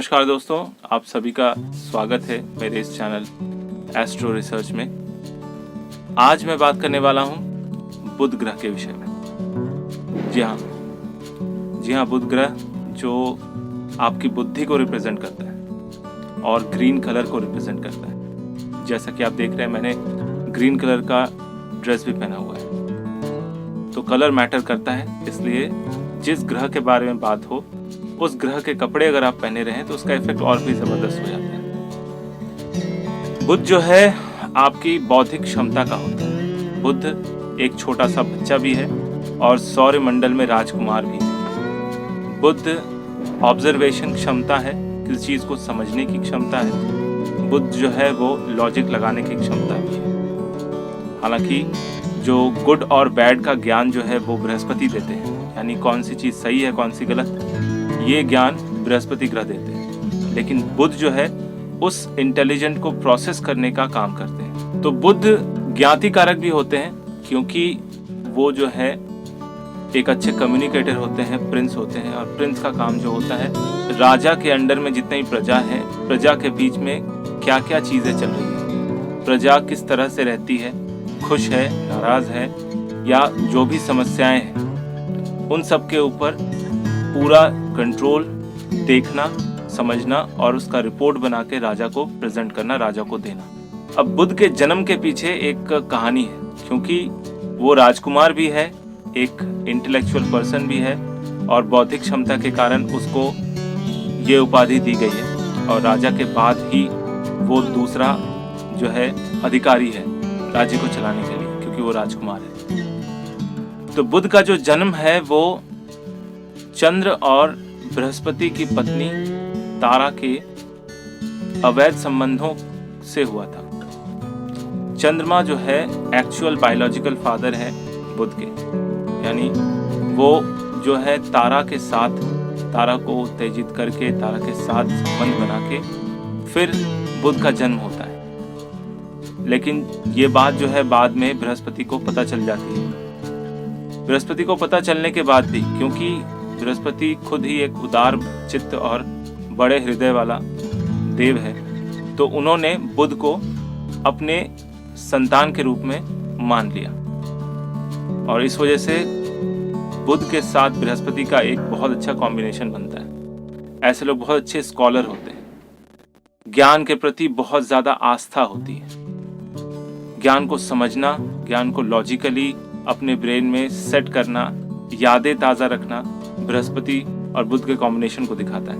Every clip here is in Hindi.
नमस्कार दोस्तों, आप सभी का स्वागत है मेरे इस चैनल एस्ट्रो रिसर्च में। आज मैं बात करने वाला हूँ बुध ग्रह के विषय में। जी हाँ, बुध ग्रह जो आपकी बुद्धि को रिप्रेजेंट करता है और ग्रीन कलर को रिप्रेजेंट करता है। जैसा कि आप देख रहे हैं, मैंने ग्रीन कलर का ड्रेस भी पहना हुआ है। तो कलर मैटर करता है, इसलिए जिस ग्रह के बारे में बात हो उस ग्रह के कपड़े अगर आप पहने रहें तो उसका इफेक्ट और भी जबरदस्त हो जाता है। बुध जो है आपकी बौद्धिक क्षमता का होता है। बुध एक छोटा सा बच्चा भी है और सौर मंडल में राजकुमार भी है। बुध ऑब्जर्वेशन क्षमता है, किसी चीज को समझने की क्षमता है। बुध जो है वो लॉजिक लगाने की क्षमता भी है। हालांकि जो गुड और बैड का ज्ञान जो है वो बृहस्पति देते हैं, यानी कौन सी चीज सही है कौन सी गलत, ये ज्ञान बृहस्पति ग्रह देते हैं। लेकिन बुध जो है उस इंटेलिजेंट को प्रोसेस करने का काम करते हैं। तो बुध ज्ञाति कारक भी होते हैं, क्योंकि वो जो है एक अच्छे कम्युनिकेटर होते हैं, प्रिंस होते हैं। और प्रिंस का काम जो होता है, राजा के अंडर में जितनी प्रजा है, प्रजा के बीच में क्या क्या चीजें चल रही है, प्रजा किस तरह से रहती है, खुश है, नाराज है, या जो भी समस्याएं हैं, उन सब के ऊपर पूरा कंट्रोल, देखना, समझना और उसका रिपोर्ट बना के राजा को प्रेजेंट करना, राजा को देना। अब बुध के जन्म के पीछे एक कहानी है, क्योंकि वो राजकुमार भी है, एक इंटेलेक्चुअल पर्सन भी है और बौद्धिक क्षमता के कारण उसको ये उपाधि दी गई है। और राजा के बाद ही वो दूसरा जो है अधिकारी है राज्य को चलाने के लिए, क्योंकि वो राजकुमार है। तो बुध का जो जन्म है वो चंद्र और बृहस्पति की पत्नी तारा के अवैध संबंधों से हुआ था। चंद्रमा जो है एक्चुअल बायोलॉजिकल फादर है बुध के, यानी वो जो है तारा के साथ, तारा को उत्तेजित करके तारा के साथ संबंध बना के फिर बुध का जन्म होता है। लेकिन ये बात जो है बाद में बृहस्पति को पता चल जाती है। बृहस्पति को पता चलने के बाद भी, क्योंकि बृहस्पति खुद ही एक उदार चित्त और बड़े हृदय वाला देव है, तो उन्होंने बुध को अपने संतान के रूप में मान लिया। और इस वजह से बुध के साथ बृहस्पति का एक बहुत अच्छा कॉम्बिनेशन बनता है। ऐसे लोग बहुत अच्छे स्कॉलर होते हैं, ज्ञान के प्रति बहुत ज्यादा आस्था होती है। ज्ञान को समझना, ज्ञान को लॉजिकली अपने ब्रेन में सेट करना, यादें ताज़ा रखना, बृहस्पति और बुध के कॉम्बिनेशन को दिखाता है।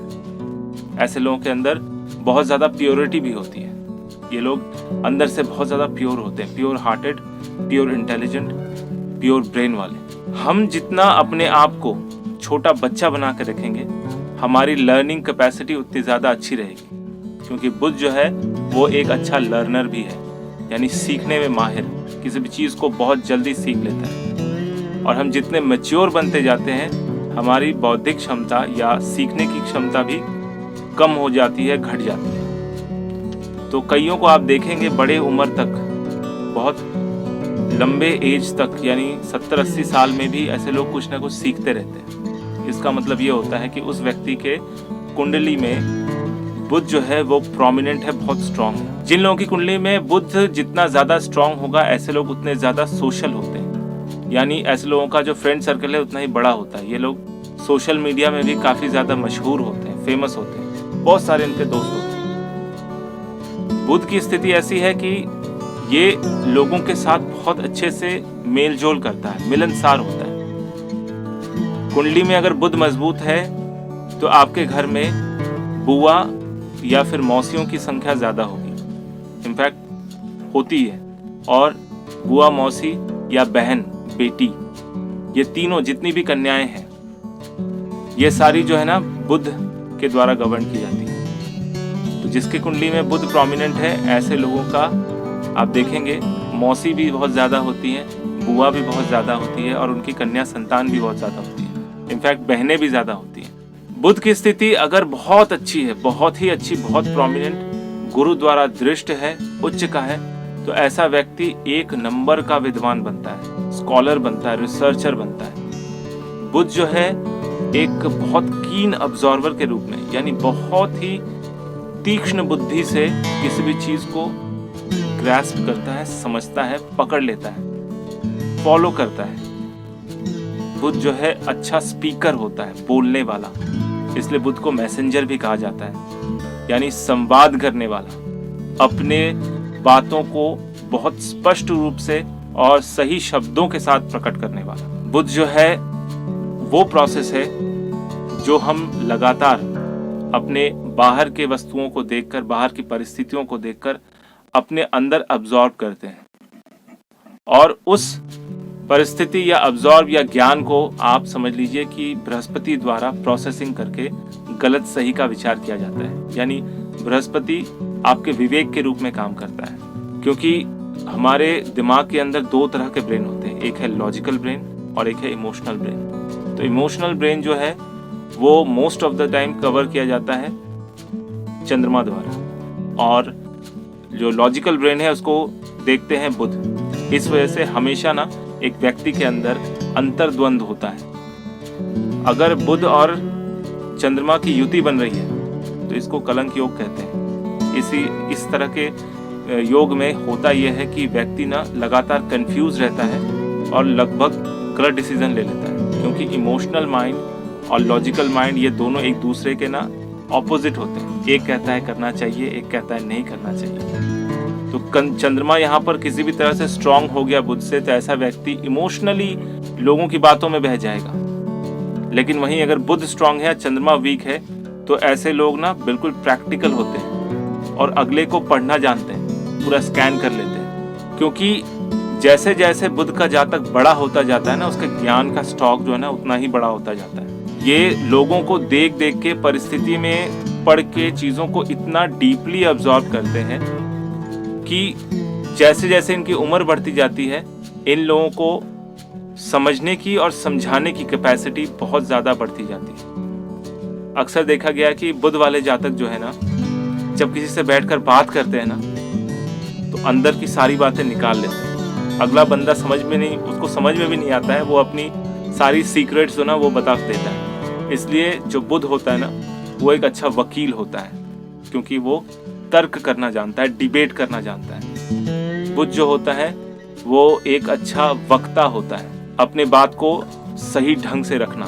ऐसे लोगों के अंदर बहुत ज़्यादा प्योरिटी भी होती है। ये लोग अंदर से बहुत ज़्यादा प्योर होते हैं, pure hearted, pure intelligent, pure brain वाले। हम जितना अपने आप को छोटा बच्चा बना के रखेंगे, हमारी लर्निंग कैपेसिटी उतनी ज़्यादा अच्छी रहेगी। क्योंकि बुध जो है वो एक अच्छा लर्नर भी है, यानी सीखने में माहिर, किसी भी चीज़ को बहुत जल्दी सीख लेता है। और हम जितने मैच्योर बनते जाते हैं, हमारी बौद्धिक क्षमता या सीखने की क्षमता भी कम हो जाती है, घट जाती है। तो कईयों को आप देखेंगे बड़े उम्र तक, बहुत लंबे एज तक, यानी 70-80 साल में भी ऐसे लोग कुछ ना कुछ सीखते रहते हैं। इसका मतलब ये होता है कि उस व्यक्ति के कुंडली में बुध जो है वो प्रोमिनेंट है, बहुत स्ट्रांग है। जिन लोगों की कुंडली में बुध जितना ज्यादा स्ट्रांग होगा, ऐसे लोग उतने ज्यादा सोशल होते हैं, यानी ऐसे लोगों का जो फ्रेंड सर्कल है उतना ही बड़ा होता है। ये लोग सोशल मीडिया में भी काफी ज्यादा मशहूर होते हैं, फेमस होते हैं, बहुत सारे इनके दोस्त होते हैं। बुध की स्थिति ऐसी है कि ये लोगों के साथ बहुत अच्छे से मेल जोल करता है, मिलनसार होता है। कुंडली में अगर बुध मजबूत है तो आपके घर में बुआ या फिर मौसियों की संख्या ज्यादा होगी, इनफैक्ट होती है। और बुआ, मौसी या बहन, बेटी, ये तीनों जितनी भी कन्याएं हैं, ये सारी जो है ना बुध के द्वारा गवर्न की जाती है। तो जिसकी कुंडली में बुध प्रोमिनेंट है, ऐसे लोगों का आप देखेंगे मौसी भी बहुत ज्यादा होती है, बुआ भी बहुत ज्यादा होती है और उनकी कन्या संतान भी बहुत ज्यादा होती है, इनफैक्ट बहनें भी ज्यादा होती हैं। बुध की स्थिति अगर बहुत अच्छी है, बहुत ही अच्छी, बहुत प्रोमिनेंट, गुरु द्वारा दृष्ट है, उच्च का है, तो ऐसा व्यक्ति एक नंबर का विद्वान बनता है, स्कॉलर बनता है, रिसर्चर बनता है। बुध जो है एक बहुत कीन ऑब्जर्वर के रूप में, यानी बहुत ही तीक्ष्ण बुद्धि से किसी भी चीज को ग्रैस्प करता है, समझता है, पकड़ लेता है, फॉलो करता है। बुद्ध जो है अच्छा स्पीकर होता है, बोलने वाला, इसलिए बुद्ध को मैसेंजर भी कहा जाता है, यानी संवाद करने वाला, अपने बातों को बहुत स्पष्ट रूप से और सही शब्दों के साथ प्रकट करने वाला। बुद्ध जो है वो प्रोसेस है जो हम लगातार अपने बाहर के वस्तुओं को देखकर, बाहर की परिस्थितियों को देखकर अपने अंदर अब्जॉर्ब करते हैं, और उस परिस्थिति या अब्जॉर्ब या ज्ञान को आप समझ लीजिए कि बृहस्पति द्वारा प्रोसेसिंग करके गलत सही का विचार किया जाता है। यानी बृहस्पति आपके विवेक के रूप में काम करता है, क्योंकि हमारे दिमाग के अंदर दो तरह के ब्रेन होते हैं, एक है लॉजिकल ब्रेन और एक है इमोशनल ब्रेन। तो इमोशनल ब्रेन जो है वो most of the time cover किया जाता है चंद्रमा द्वारा, और जो लॉजिकल ब्रेन है उसको देखते हैं बुध। इस वजह से हमेशा ना एक व्यक्ति के अंदर अंतर्द्वंद होता है। अगर बुध और चंद्रमा की युति बन रही है तो इसको कलंक योग कहते हैं। इस तरह के योग में होता यह है कि व्यक्ति ना लगातार कंफ्यूज रहता है और लगभग गलत डिसीजन ले लेता है, क्योंकि इमोशनल माइंड और लॉजिकल माइंड ये दोनों एक दूसरे के ना ऑपोजिट होते हैं। एक कहता है करना चाहिए, एक कहता है नहीं करना चाहिए। तो चंद्रमा यहाँ पर किसी भी तरह से स्ट्रांग हो गया बुध से, तो ऐसा व्यक्ति इमोशनली लोगों की बातों में बह जाएगा। लेकिन वहीं अगर बुध स्ट्रांग है, चंद्रमा वीक है, तो ऐसे लोग ना बिल्कुल प्रैक्टिकल होते हैं और अगले को पढ़ना जानते हैं, पूरा स्कैन कर लेते हैं। क्योंकि जैसे जैसे बुध का जातक बड़ा होता जाता है ना, उसके ज्ञान का स्टॉक जो है ना उतना ही बड़ा होता जाता है। ये लोगों को देख देख के, परिस्थिति में पढ़ के चीजों को इतना डीपली अब्सॉर्ब करते हैं कि जैसे जैसे इनकी उम्र बढ़ती जाती है, इन लोगों को समझने की और समझाने की कैपेसिटी बहुत ज्यादा बढ़ती जाती है। अक्सर देखा गया कि बुध वाले जातक जो है ना, जब किसी से बैठकर बात करते हैं ना, तो अंदर की सारी बातें निकाल लेते हैं। अगला बंदा उसको समझ में भी नहीं आता है, वो अपनी सारी सीक्रेट्स जो ना वो बता देता है। इसलिए जो बुध होता है ना, वो एक अच्छा वकील होता है, क्योंकि वो तर्क करना जानता है, डिबेट करना जानता है। बुध जो होता है वो एक अच्छा वक्ता होता है, अपने बात को सही ढंग से रखना,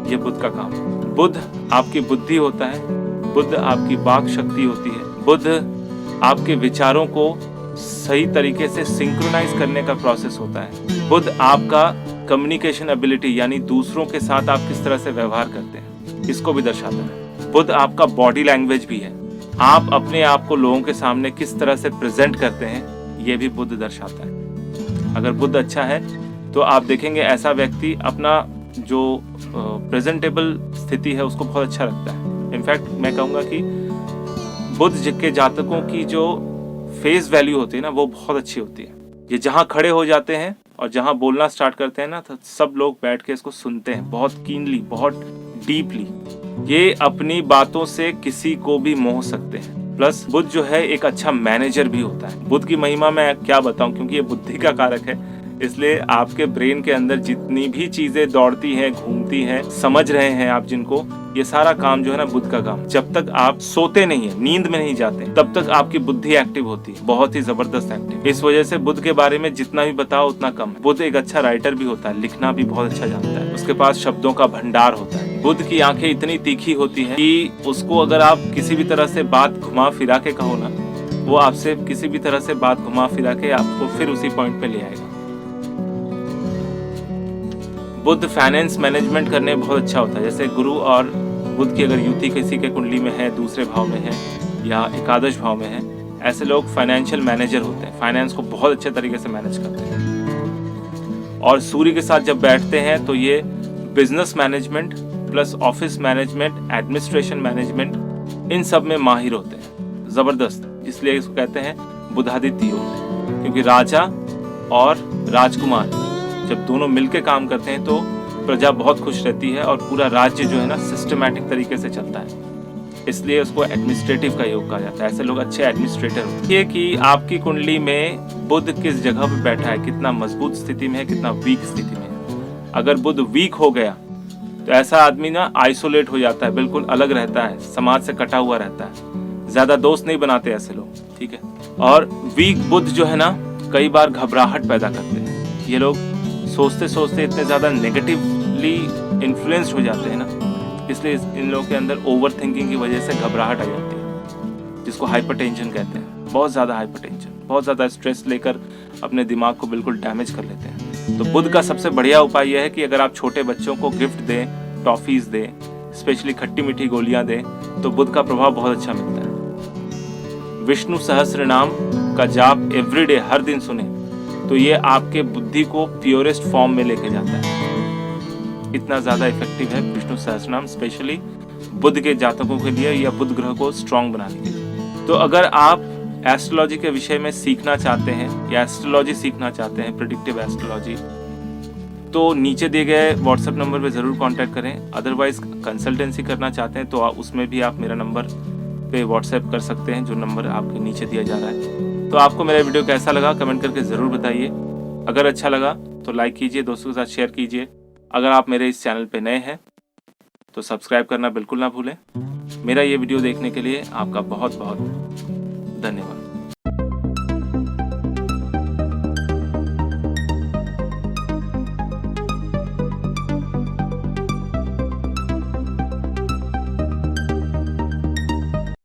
ये बुध का काम है। बुध आपकी बुद्धि होता है, बुध आपकी वाक शक्ति होती है, बुध आपके विचारों को सही तरीके से सिंक्रोनाइज करने का प्रोसेस होता है। बुध आपका कम्युनिकेशन एबिलिटी, यानी दूसरों के साथ आप किस तरह से व्यवहार करते हैं, इसको भी दर्शाता है। बुध आपका बॉडी लैंग्वेज भी है, आप अपने आप को लोगों के सामने किस तरह से प्रेजेंट करते हैं, ये भी बुध दर्शाता है। अगर बुध अच्छा है तो आप देखेंगे ऐसा व्यक्ति अपना जो प्रेजेंटेबल स्थिति है उसको बहुत अच्छा रखता है। इनफैक्ट मैं कहूँगा कि बुध के जातकों की जो फेस वैल्यू होती है ना, वो बहुत अच्छी होती है। ये जहाँ खड़े हो जाते हैं और जहाँ बोलना स्टार्ट करते हैं ना, तो सब लोग बैठ के इसको सुनते हैं बहुत कीनली, बहुत डीपली। ये अपनी बातों से किसी को भी मोह सकते हैं। प्लस बुध जो है एक अच्छा मैनेजर भी होता है। बुध की महिमा मैं क्या बताऊं, क्योंकि ये बुद्धि का कारक है, इसलिए आपके ब्रेन के अंदर जितनी भी चीजें दौड़ती हैं, घूमती हैं, समझ रहे हैं आप जिनको, ये सारा काम जो है ना बुध का काम। जब तक आप सोते नहीं है, नींद में नहीं जाते, तब तक आपकी बुद्धि एक्टिव होती है, बहुत ही जबरदस्त एक्टिव। इस वजह से बुध के बारे में जितना भी बताओ उतना कम है। बुध एक अच्छा राइटर भी होता है, लिखना भी बहुत अच्छा जानता है, उसके पास शब्दों का भंडार होता है। बुध की आंखें इतनी तीखी होती है कि उसको अगर आप किसी भी तरह से बात घुमा फिरा के कहो ना, वो आपसे किसी भी तरह से बात घुमा फिरा के आपको फिर उसी पॉइंट पे ले आएगा। बुध फाइनेंस मैनेजमेंट करने में बहुत अच्छा होता है। जैसे गुरु और बुध की अगर युति किसी के कुंडली में है, दूसरे भाव में है या एकादश भाव में है, ऐसे लोग फाइनेंशियल मैनेजर होते हैं, फाइनेंस को बहुत अच्छे तरीके से मैनेज करते हैं। और सूर्य के साथ जब बैठते हैं तो ये business management plus office management, administration management, इन सब में माहिर होते हैं, जबरदस्त। इसलिए इसको कहते हैं बुधादित्य योग, क्योंकि राजा और राजकुमार जब दोनों मिलकर काम करते हैं तो प्रजा बहुत खुश रहती है और पूरा राज्य जो है ना सिस्टमैटिक तरीके से चलता है। इसलिए उसको एडमिनिस्ट्रेटिव का योग कहा जाता है। ऐसे लोग अच्छे एडमिनिस्ट्रेटर होते हैं। कि आपकी कुंडली में बुध किस जगह पे बैठा है, कितना मजबूत स्थिति में है, कितना वीक स्थिति में है। अगर बुध वीक हो गया तो ऐसा आदमी ना आइसोलेट हो जाता है, बिल्कुल अलग रहता है, समाज से कटा हुआ रहता है। ज्यादा दोस्त नहीं बनाते ऐसे लोग, ठीक है। और वीक बुध जो है ना, कई बार घबराहट पैदा करते हैं। ये लोग सोचते सोचते इतने ज्यादा नेगेटिवली इन्फ्लुएंस्ड हो जाते हैं ना, इसलिए इन लोगों के अंदर ओवर थिंकिंग की वजह से घबराहट आ जाती है, जिसको हाइपरटेंशन कहते हैं। बहुत ज़्यादा हाइपरटेंशन, बहुत ज़्यादा स्ट्रेस लेकर अपने दिमाग को बिल्कुल डैमेज कर लेते हैं। तो बुध का सबसे बढ़िया उपाय यह है कि अगर आप छोटे बच्चों को गिफ्ट दें, टॉफीज़ दें, स्पेशली खट्टी मीठी गोलियां दें, तो बुध का प्रभाव बहुत अच्छा मिलता है। विष्णु सहस्त्र नाम का जाप एवरीडे, हर दिन सुने, तो ये आपके बुद्धि को प्योरेस्ट फॉर्म में लेके जाता है। इतना ज़्यादा इफेक्टिव है विष्णु सहस्त्रनाम, स्पेशली बुध के जातकों के लिए या बुध ग्रह को स्ट्रांग बनाने के लिए। तो अगर आप एस्ट्रोलॉजी के विषय में सीखना चाहते हैं या एस्ट्रोलॉजी सीखना चाहते हैं, प्रेडिक्टिव एस्ट्रोलॉजी, तो नीचे दिए गए व्हाट्सएप नंबर पे ज़रूर कांटेक्ट करें। अदरवाइज कंसल्टेंसी करना चाहते हैं तो उसमें भी आप मेरा नंबर पे व्हाट्सएप कर सकते हैं, जो नंबर आपके नीचे दिया जा रहा है। तो आपको मेरा वीडियो कैसा लगा कमेंट करके ज़रूर बताइए। अगर अच्छा लगा तो लाइक कीजिए, दोस्तों के साथ शेयर कीजिए। अगर आप मेरे इस चैनल पे नए हैं तो सब्सक्राइब करना बिल्कुल ना भूलें। मेरा ये वीडियो देखने के लिए आपका बहुत बहुत धन्यवाद।